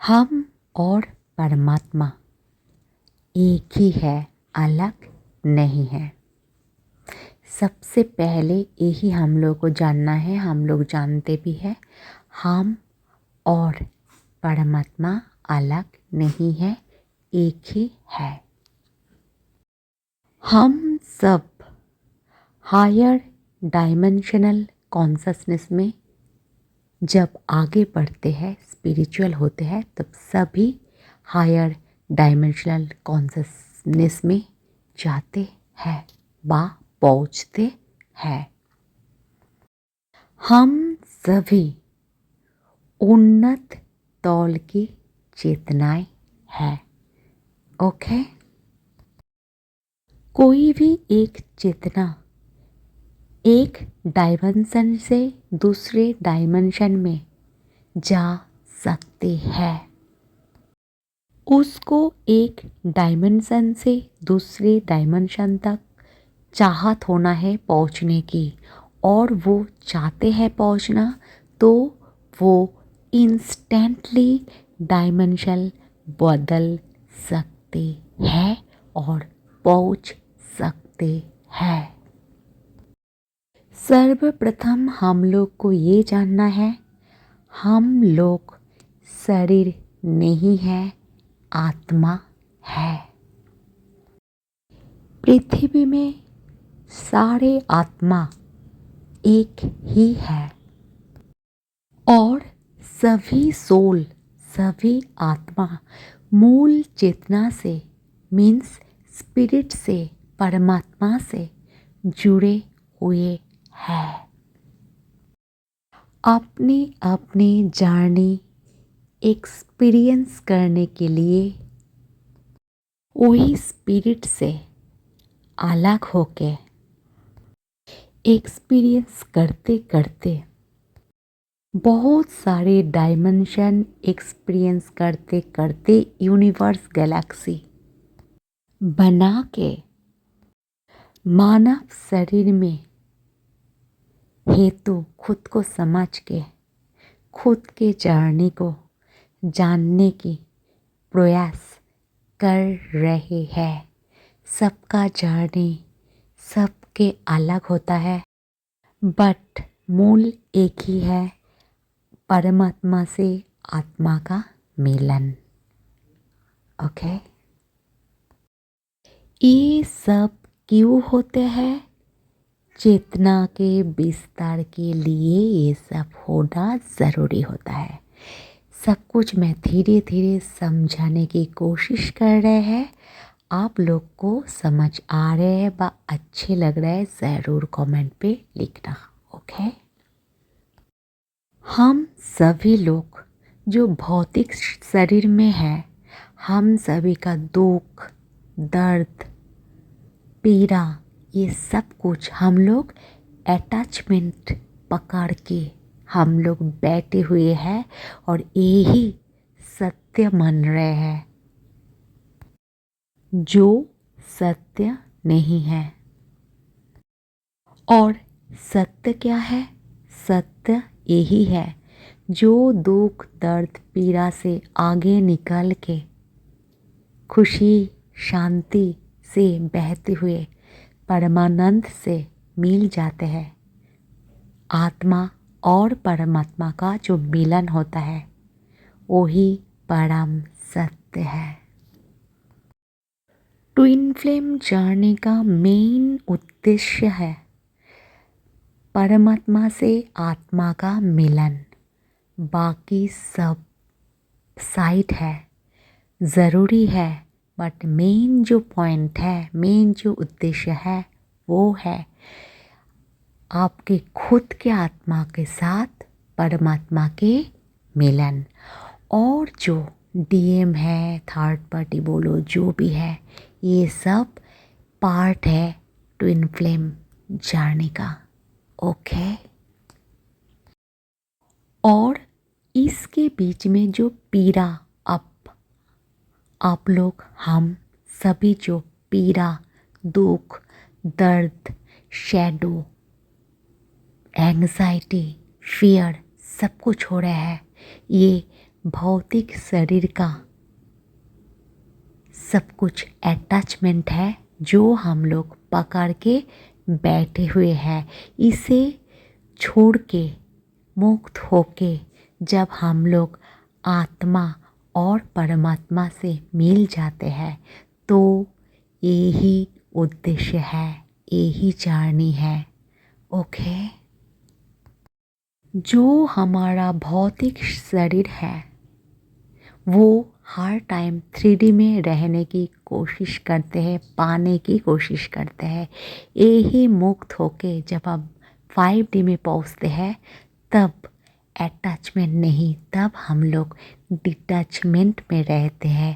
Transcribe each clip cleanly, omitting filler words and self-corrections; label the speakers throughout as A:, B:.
A: हम और परमात्मा एक ही है, अलग नहीं है। सबसे पहले यही हम लोग को जानना है, हम लोग जानते भी हैं, हम और परमात्मा अलग नहीं है, एक ही है। हम सब हायर डायमेंशनल कॉन्शसनेस में जब आगे बढ़ते हैं, स्पिरिचुअल होते हैं, तब सभी हायर डायमेंशनल कॉन्शसनेस में जाते हैं व पहुँचते हैं। हम सभी उन्नत तौल की चेतनाएं हैं। ओके, कोई भी एक चेतना एक डायमेंशन से दूसरे डायमेंशन में जा सकती है। उसको एक डायमेंशन से दूसरे डायमेंशन तक चाहत होना है पहुंचने की, और वो चाहते हैं पहुंचना, तो वो इंस्टेंटली डायमेंशन बदल सकते हैं और पहुंच सकते हैं। सर्वप्रथम हम लोग को ये जानना है, हम लोग शरीर नहीं है, आत्मा है। पृथ्वी में सारे आत्मा एक ही है और सभी सोल, सभी आत्मा मूल चेतना से, मीन्स स्पिरिट से, परमात्मा से जुड़े हुए हैं। अपनी अपनी जर्नी एक्सपीरियंस करने के लिए वही स्पिरिट से अलग होके एक्सपीरियंस करते करते बहुत सारे डायमेंशन एक्सपीरियंस करते करते यूनिवर्स गैलेक्सी बना के मानव शरीर में हेतु खुद को समझ के खुद के जर्नी को जानने की प्रयास कर रहे हैं। सबका जर्नी सबके अलग होता है, बट मूल एक ही है, परमात्मा से आत्मा का मिलन। ओके, ये सब क्यों होते हैं? चेतना के विस्तार के लिए ये सब होना ज़रूरी होता है। सब कुछ मैं धीरे धीरे समझाने की कोशिश कर रहे हैं। आप लोग को समझ आ रहे हैं व अच्छे लग रहे हैं, ज़रूर कमेंट पे लिखना। ओके, हम सभी लोग जो भौतिक शरीर में है, हम सभी का दुख, दर्द, पीड़ा, ये सब कुछ हम लोग अटैचमेंट पकड़ के हम लोग बैठे हुए हैं और यही सत्य मान रहे हैं, जो सत्य नहीं है। और सत्य क्या है? सत्य यही है जो दुख, दर्द, पीड़ा से आगे निकल के खुशी, शांति से बहते हुए परमानंद से मिल जाते हैं। आत्मा और परमात्मा का जो मिलन होता है, वही परम सत्य है। ट्विन फ्लेम जर्नी का मेन उद्देश्य है परमात्मा से आत्मा का मिलन। बाकी सब साइड है, ज़रूरी है, बट मेन जो पॉइंट है, मेन जो उद्देश्य है, वो है आपके खुद के आत्मा के साथ परमात्मा के मिलन। और जो डीएम है, थर्ड पार्टी बोलो, जो भी है, ये सब पार्ट है ट्विन फ्लेम जर्नी का। ओके, और इसके बीच में जो पीड़ा, आप लोग, हम सभी जो पीड़ा, दुख, दर्द, शैडो, एंग्जाइटी, फियर सब कुछ हो रहा है, ये भौतिक शरीर का सब कुछ अटैचमेंट है जो हम लोग पकड़ के बैठे हुए हैं। इसे छोड़ के मुक्त होके जब हम लोग आत्मा और परमात्मा से मिल जाते हैं तो यही उद्देश्य है, यही जर्नी है। ओके, जो हमारा भौतिक शरीर है वो हर टाइम 3D में रहने की कोशिश करते हैं, पाने की कोशिश करते हैं। यही मुक्त होके जब हम 5D में पहुंचते हैं तब अटैचमेंट नहीं, तब हम लोग डिटैचमेंट में रहते हैं।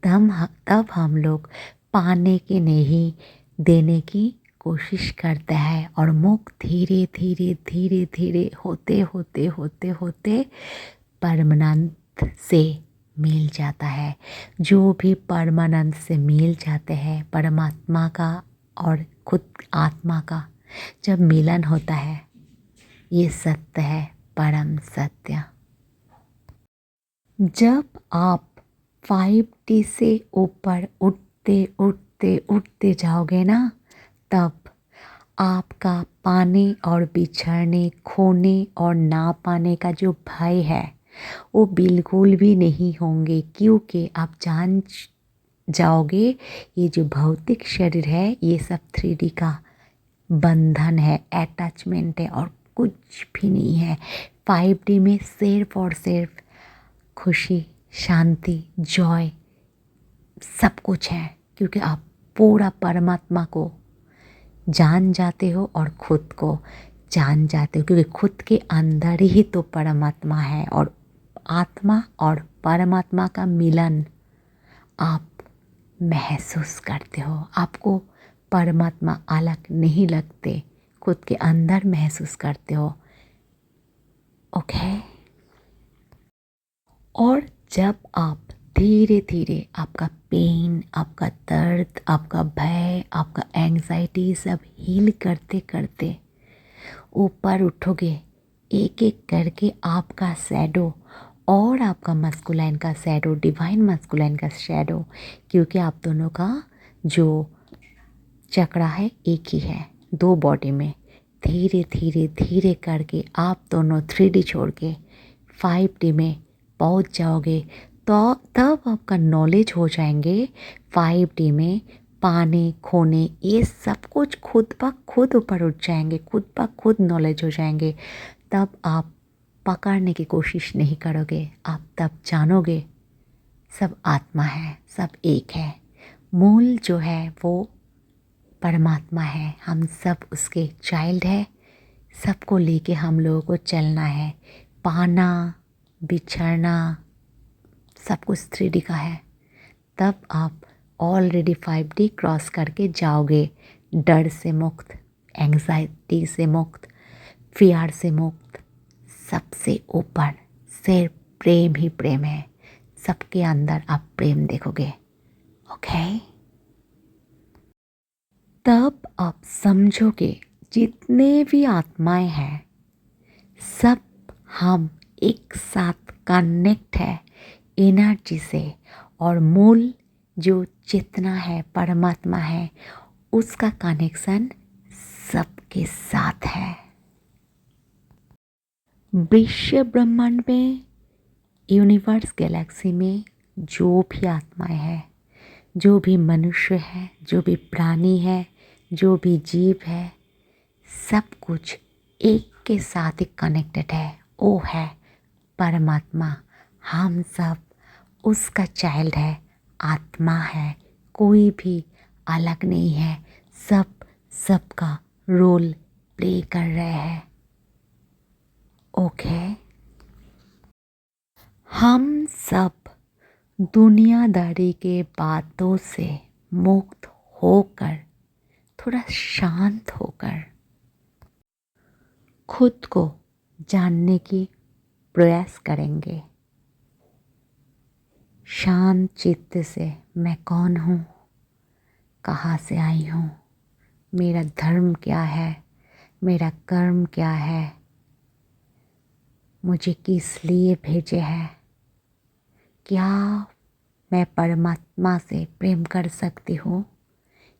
A: तब हम लोग पाने के नहीं, देने की कोशिश करते हैं और मुक्त धीरे धीरे धीरे धीरे होते होते होते होते परमानंद से मिल जाता है। जो भी परमानंद से मिल जाते हैं, परमात्मा का और खुद आत्मा का जब मिलन होता है, ये सत्य है, परम सत्य। जब आप 5D से ऊपर उठते उठते उठते जाओगे ना, तब आपका पाने और बिछड़ने, खोने और ना पाने का जो भय है वो बिल्कुल भी नहीं होंगे, क्योंकि आप जान जाओगे ये जो भौतिक शरीर है ये सब 3D का बंधन है, अटैचमेंट है और कुछ भी नहीं है। 5D में सिर्फ और सिर्फ खुशी, शांति, जॉय सब कुछ है, क्योंकि आप पूरा परमात्मा को जान जाते हो और खुद को जान जाते हो, क्योंकि खुद के अंदर ही तो परमात्मा है। और आत्मा और परमात्मा का मिलन आप महसूस करते हो। आपको परमात्मा अलग नहीं लगते, खुद के अंदर महसूस करते हो। ओके, और जब आप धीरे धीरे आपका पेन, आपका दर्द, आपका भय, आपका एंग्जाइटी सब हील करते करते ऊपर उठोगे, एक एक करके आपका शैडो और आपका मस्कुलाइन का शैडो, डिवाइन मस्कुलाइन का शैडो, क्योंकि आप दोनों का जो चक्रा है एक ही है, दो बॉडी में। धीरे धीरे धीरे करके आप दोनों 3D छोड़ के 5D में पहुंच जाओगे, तो तब आपका नॉलेज हो जाएंगे 5D में पाने, खोने, ये सब कुछ खुद ब खुद ऊपर उठ जाएंगे, खुद ब खुद नॉलेज हो जाएंगे। तब आप पकड़ने की कोशिश नहीं करोगे, आप तब जानोगे सब आत्मा है, सब एक है। मूल जो है वो परमात्मा है, हम सब उसके चाइल्ड है। सबको लेके हम लोगों को चलना है। पाना, बिछड़ना सब कुछ 3D का है। तब आप ऑलरेडी 5D क्रॉस करके जाओगे, डर से मुक्त, एंग्जाइटी से मुक्त, फियर से मुक्त। सबसे ऊपर सिर्फ प्रेम ही प्रेम है, सबके अंदर आप प्रेम देखोगे। ओके, तब आप समझोगे जितने भी आत्माएं हैं सब हम एक साथ कनेक्ट है एनर्जी से, और मूल जो चेतना है, परमात्मा है, उसका कनेक्शन सबके साथ है। विश्व ब्रह्मांड में, यूनिवर्स गैलेक्सी में जो भी आत्माएं हैं, जो भी मनुष्य है, जो भी प्राणी है, जो भी जीव है, सब कुछ एक के साथ ही कनेक्टेड है। वो है परमात्मा। हम सब उसका चाइल्ड है, आत्मा है, कोई भी अलग नहीं है। सब सबका रोल प्ले कर रहे हैं। ओके, हम सब दुनियादारी के बातों से मुक्त होकर, थोड़ा शांत होकर खुद को जानने की प्रयास करेंगे। शांत चित्त से मैं कौन हूँ, कहाँ से आई हूँ, मेरा धर्म क्या है, मेरा कर्म क्या है, मुझे किस लिए भेजे है, क्या मैं परमात्मा से प्रेम कर सकती हूँ?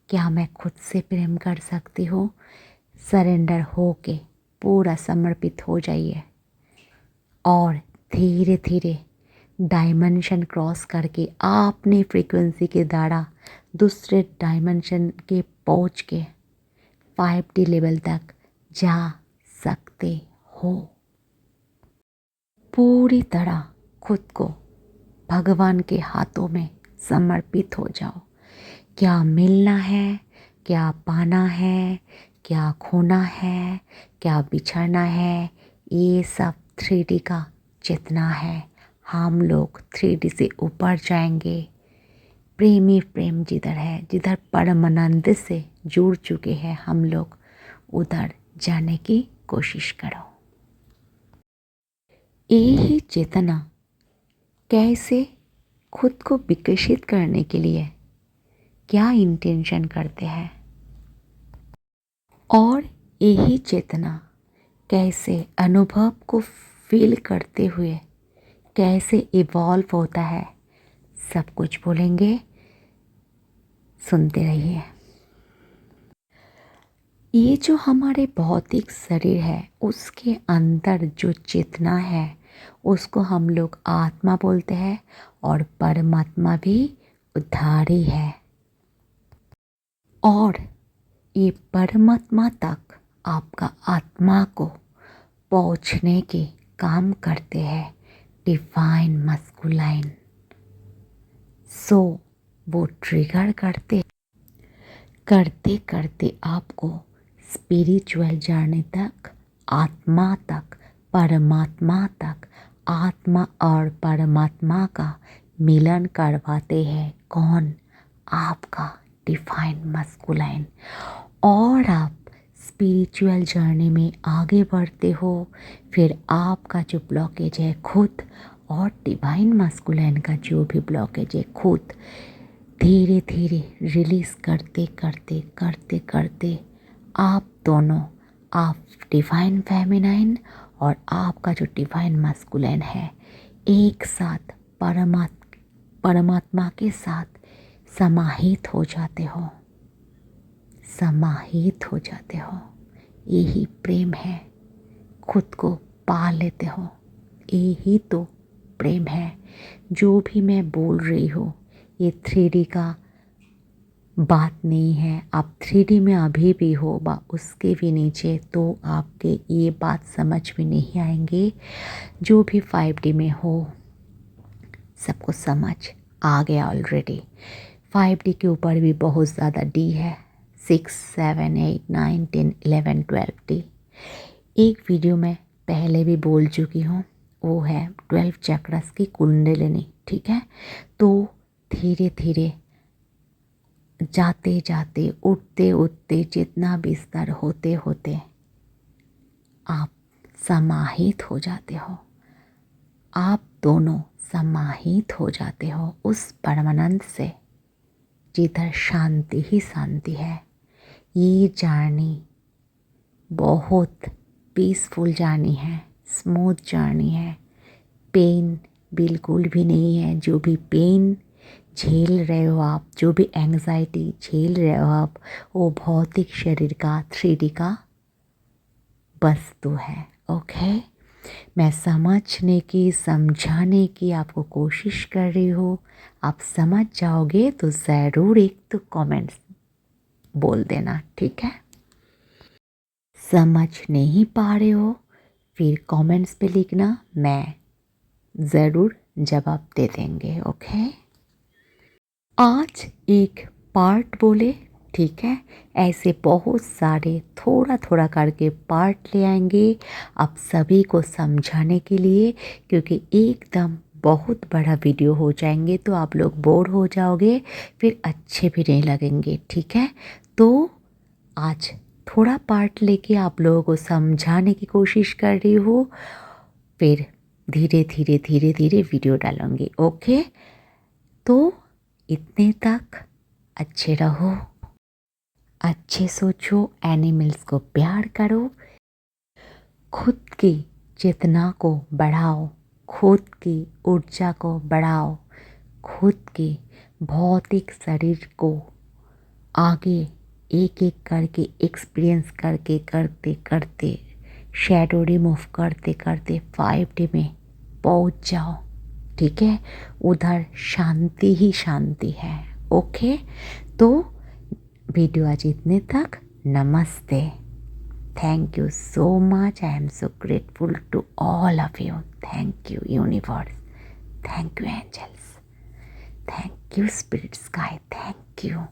A: क्या मैं खुद से प्रेम कर सकती हूँ? सरेंडर हो के पूरा समर्पित हो जाइए और धीरे धीरे डायमेंशन क्रॉस करके अपनी फ्रीक्वेंसी के द्वारा दूसरे डायमेंशन के पहुँच के 5D लेवल तक जा सकते हो। पूरी तरह खुद को भगवान के हाथों में समर्पित हो जाओ। क्या मिलना है, क्या पाना है, क्या खोना है, क्या बिछड़ना है, ये सब 3D का चेतना है। हम लोग 3D से ऊपर जाएंगे। प्रेमी प्रेम जिधर है, जिधर परमानंद से जुड़ चुके हैं हम लोग, उधर जाने की कोशिश करो। यही चेतना कैसे खुद को विकसित करने के लिए क्या इंटेंशन करते हैं और यही चेतना कैसे अनुभव को फील करते हुए कैसे इवॉल्व होता है, सब कुछ बोलेंगे, सुनते रहिए। ये जो हमारे भौतिक शरीर है उसके अंदर जो चेतना है उसको हम लोग आत्मा बोलते हैं और परमात्मा भी उधारी है। और ये परमात्मा तक आपका आत्मा को पहुँचने के काम करते हैं डिवाइन मस्कुलाइन। सो वो ट्रिगर करते करते करते आपको स्पिरिचुअल जर्नी तक, आत्मा तक, परमात्मा तक, आत्मा और परमात्मा का मिलन करवाते हैं। कौन? आपका डिवाइन मस्कुलाइन। और आप स्पिरिचुअल जर्नी में आगे बढ़ते हो, फिर आपका जो ब्लॉकेज है खुद और डिवाइन मस्कुलाइन का जो भी ब्लॉकेज है खुद धीरे धीरे रिलीज़ करते करते करते करते आप दोनों, आप डिवाइन फेमिनाइन और आपका जो डिवाइन मस्कुलाइन है, एक साथ परमात्मा के साथ समाहित हो जाते हो, समाहित हो जाते हो। यही प्रेम है। खुद को पा लेते हो, यही तो प्रेम है। जो भी मैं बोल रही हूँ ये 3D का बात नहीं है। आप 3D में अभी भी हो बा उसके भी नीचे, तो आपके ये बात समझ में नहीं आएंगे। जो भी 5D में हो सबको समझ आ गया ऑलरेडी। 5D के ऊपर भी बहुत ज़्यादा D है, 6, 7, 8, 9, 10, 11, 12 D। एक वीडियो में पहले भी बोल चुकी हूँ, वो है 12 चक्रस की कुंडलिनी। ठीक है, तो धीरे धीरे जाते जाते, उठते उठते, जितना भी स्तर होते होते आप समाहित हो जाते हो। आप दोनों समाहित हो जाते हो उस परमानंद से जिधर शांति ही शांति है। ये जर्नी बहुत पीसफुल जर्नी है, स्मूथ जर्नी है। पेन बिल्कुल भी नहीं है। जो भी पेन झेल रहे हो आप, जो भी एंग्जाइटी झेल रहे हो आप, वो भौतिक शरीर का 3D का वस्तु है। ओके, मैं समझने की, समझाने की आपको कोशिश कर रही हूँ। आप समझ जाओगे तो ज़रूर एक तो कमेंट्स बोल देना, ठीक है। समझ नहीं पा रहे हो फिर कमेंट्स पे लिखना, मैं ज़रूर जवाब दे देंगे। ओके, आज एक पार्ट बोले, ठीक है। ऐसे बहुत सारे थोड़ा थोड़ा करके पार्ट ले आएंगे आप सभी को समझाने के लिए, क्योंकि एकदम बहुत बड़ा वीडियो हो जाएंगे तो आप लोग बोर हो जाओगे, फिर अच्छे भी नहीं लगेंगे। ठीक है, तो आज थोड़ा पार्ट लेके आप लोगों को समझाने की कोशिश कर रही हूँ, फिर धीरे धीरे धीरे धीरे वीडियो डालूँगी। ओके, तो इतने तक अच्छे रहो, अच्छे सोचो, एनिमल्स को प्यार करो, खुद की चेतना को बढ़ाओ, खुद की ऊर्जा को बढ़ाओ, खुद के भौतिक शरीर को आगे एक एक करके एक्सपीरियंस करके करते करते शैडो रिमूव करते करते 5D में पहुंच जाओ। ठीक है, उधर शांति ही शांति है। ओके, तो वीडियो आज इतने तक। नमस्ते। Thank you so much. I am so grateful to all of you. Thank you universe, thank you angels, thank you spirit sky, thank you.